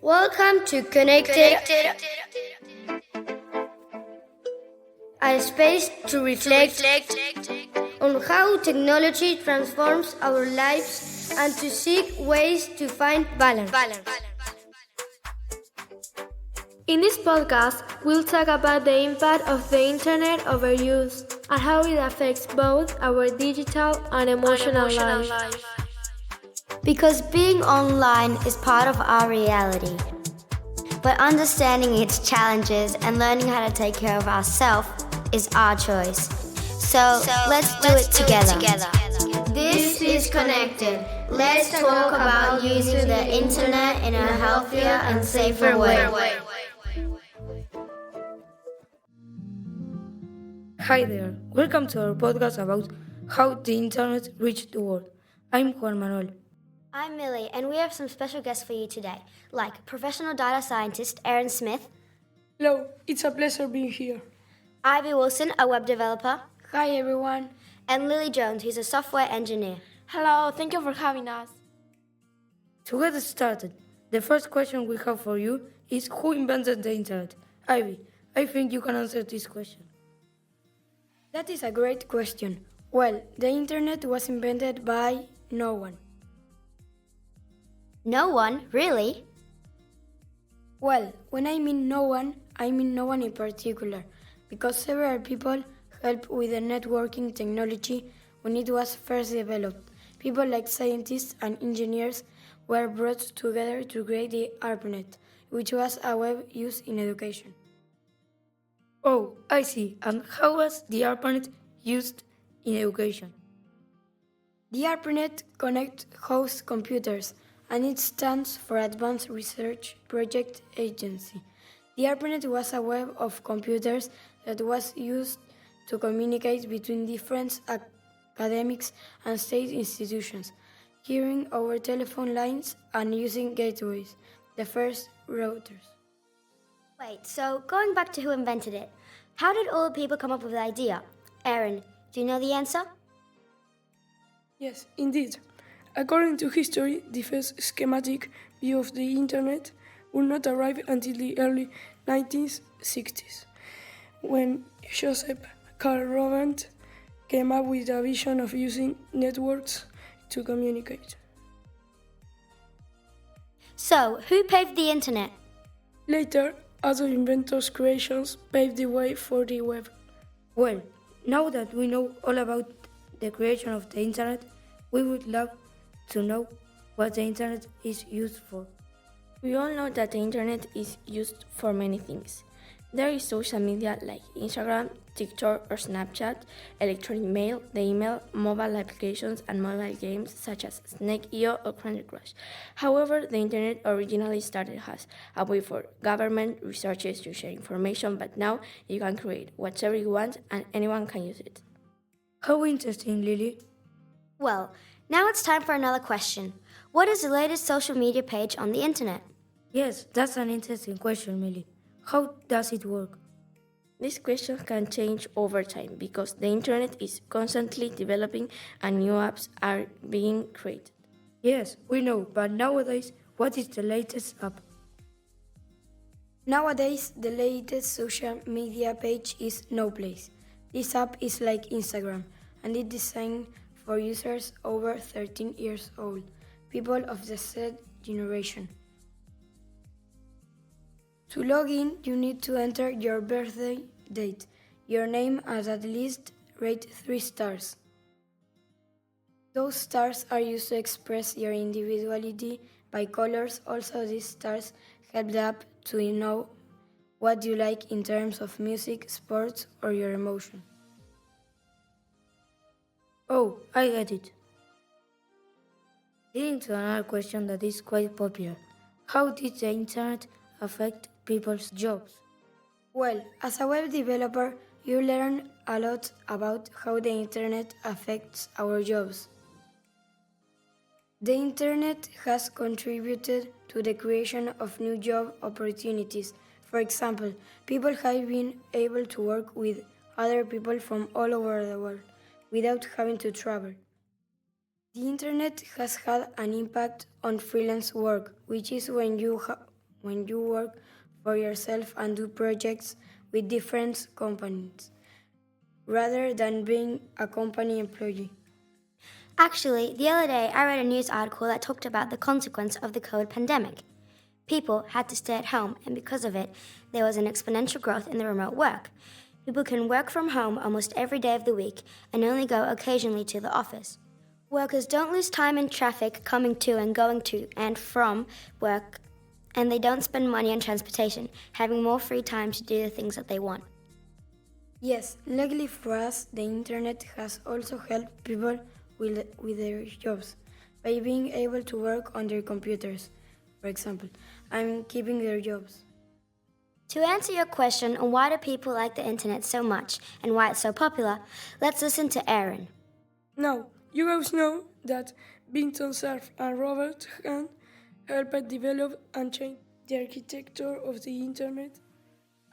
Welcome to Connected, a space to reflect on how technology transforms our lives and to seek ways to find balance. In this podcast, we'll talk about the impact of the internet overuse and how it affects both our digital and emotional life. Because being online is part of our reality, but understanding its challenges and learning how to take care of ourselves is our choice. So let's do it together. This is Connected. Let's talk about using the internet in a healthier and safer way. Hi there, welcome to our podcast about how the internet reached the world. I'm Juan Manuel. I'm Millie, and we have some special guests for you today, like professional data scientist Aaron Smith, Hello, it's a pleasure being here. Ivy Wilson, a web developer, Hi everyone. and Lily Jones, who's a software engineer. Hello, thank you for having us. To get started, the first question we have for you is who invented the internet? Ivy, I think you can answer this question. That is a great question. Well, the internet was invented by no one. No one, really? Well, when I mean no one, I mean no one in particular, because several people helped with the networking technology when it was first developed. People like scientists and engineers were brought together to create the ARPANET, which was a web used in education. Oh, I see. And how was the ARPANET used in education? The ARPANET connects host computers, and it stands for Advanced Research Project Agency. The ARPANET was a web of computers that was used to communicate between different academics and state institutions, carrying over telephone lines and using gateways, the first routers. Wait, so going back to who invented it, how did all the people come up with the idea? Aaron, do you know the answer? Yes, indeed. According to history, the first schematic view of the internet would not arrive until the early 1960s, when Joseph Carl Robbant came up with a vision of using networks to communicate. So, who paved the internet? Later, other inventors' creations paved the way for the web. Well, now that we know all about the creation of the internet, we would love to know what the internet is used for. We all know that the internet is used for many things. There is social media like Instagram, TikTok or Snapchat, electronic mail, the email, mobile applications and mobile games such as Snake.io or Candy Crush. However, the internet originally started as a way for government researchers to share information, but now you can create whatever you want and anyone can use it. How interesting, Lily. Well, now it's time for another question. What is the latest social media page on the internet? Yes, that's an interesting question, Millie. How does it work? This question can change over time because the internet is constantly developing and new apps are being created. Yes, we know, but nowadays, what is the latest app? Nowadays, the latest social media page is NoPlace. This app is like Instagram, and it's designed for users over 13 years old, people of the Z generation. To log in, you need to enter your birthday date, your name, and at least rate 3 stars. Those stars are used to express your individuality by colors. Also, these stars help the app to know what you like in terms of music, sports, or your emotion. Oh, I get it. Leading to another question that is quite popular. How did the internet affect people's jobs? Well, as a web developer, you learn a lot about how the internet affects our jobs. The internet has contributed to the creation of new job opportunities. For example, people have been able to work with other people from all over the world without having to travel. The internet has had an impact on freelance work, which is when you when you work for yourself and do projects with different companies, rather than being a company employee. Actually, the other day I read a news article that talked about the consequence of the COVID pandemic. People had to stay at home, and because of it, there was an exponential growth in the remote work. People can work from home almost every day of the week and only go occasionally to the office. Workers don't lose time in traffic coming to and going to and from work, and they don't spend money on transportation, having more free time to do the things that they want. Yes, luckily for us, the internet has also helped people with their jobs by being able to work on their computers, for example, and keeping their jobs. To answer your question on why do people like the internet so much and why it's so popular, let's listen to Aaron. Now, you guys know that Vinton Cerf and Robert Hahn helped develop and change the architecture of the internet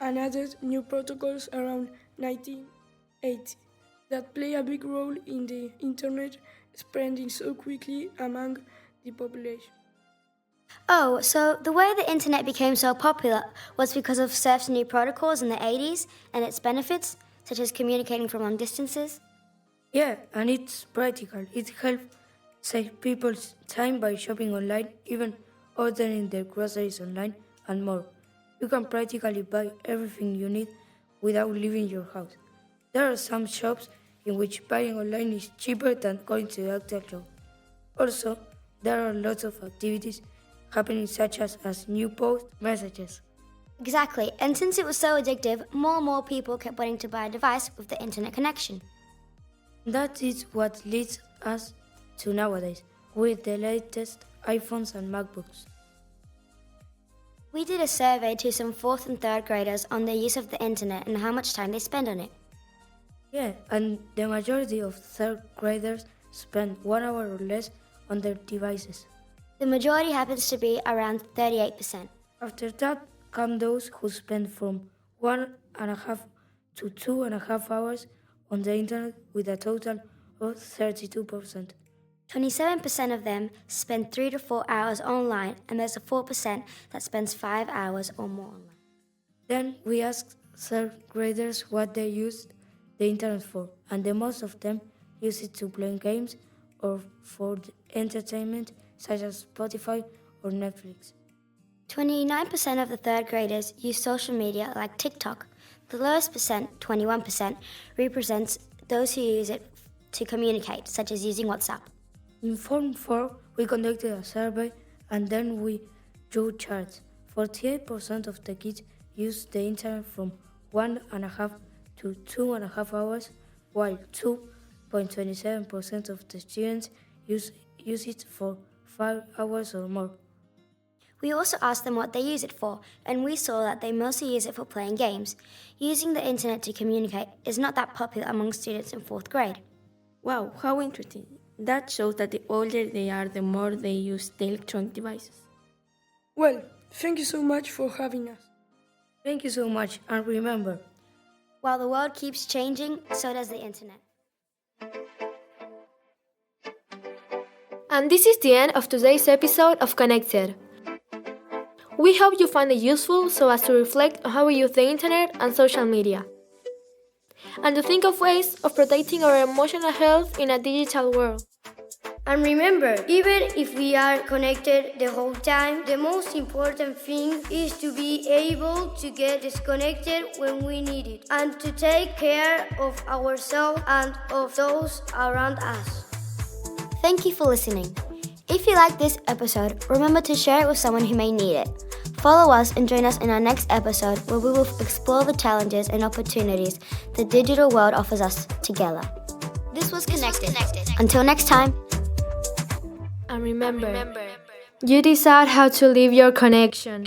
and added new protocols around 1980 that play a big role in the internet spreading so quickly among the population. Oh, so the way the internet became so popular was because of Cerf's new protocols in the 80s and its benefits, such as communicating from long distances? Yeah, and it's practical. It helps save people's time by shopping online, even ordering their groceries online, and more. You can practically buy everything you need without leaving your house. There are some shops in which buying online is cheaper than going to the actual shop. Also, there are lots of activities happening such as new post messages. Exactly, and since it was so addictive, more and more people kept wanting to buy a device with the internet connection. That is what leads us to nowadays, with the latest iPhones and MacBooks. We did a survey to some 4th and 3rd graders on their use of the internet and how much time they spend on it. Yeah, and the majority of 3rd graders spend 1 hour or less on their devices. The majority happens to be around 38%. After that come those who spend from 1.5 to 2.5 hours on the internet with a total of 32%. 27% of them spend 3 to 4 hours online, and there's a 4% that spends 5 hours or more online. Then we asked 3rd graders what they used the internet for, and the most of them use it to play games or for entertainment such as Spotify or Netflix. 29% of the 3rd graders use social media like TikTok. The lowest percent, 21%, represents those who use it to communicate, such as using WhatsApp. In Form 4, we conducted a survey and then we drew charts. 48% of the kids use the internet from 1.5 to 2.5 hours, while 2.27% of the students use it for 5 hours or more. We also asked them what they use it for, and we saw that they mostly use it for playing games. Using the internet to communicate is not that popular among students in 4th grade. Wow, how interesting. That shows that the older they are, the more they use the electronic devices. Well, thank you so much for having us. Thank you so much, and remember, while the world keeps changing, so does the internet. And this is the end of today's episode of Connected. We hope you find it useful so as to reflect on how we use the internet and social media, and to think of ways of protecting our emotional health in a digital world. And remember, even if we are connected the whole time, the most important thing is to be able to get disconnected when we need it, and to take care of ourselves and of those around us. Thank you for listening. If you like this episode, remember to share it with someone who may need it. Follow us and join us in our next episode where we will explore the challenges and opportunities the digital world offers us together. This was Connected. Until next time. And remember, you decide how to live your connection.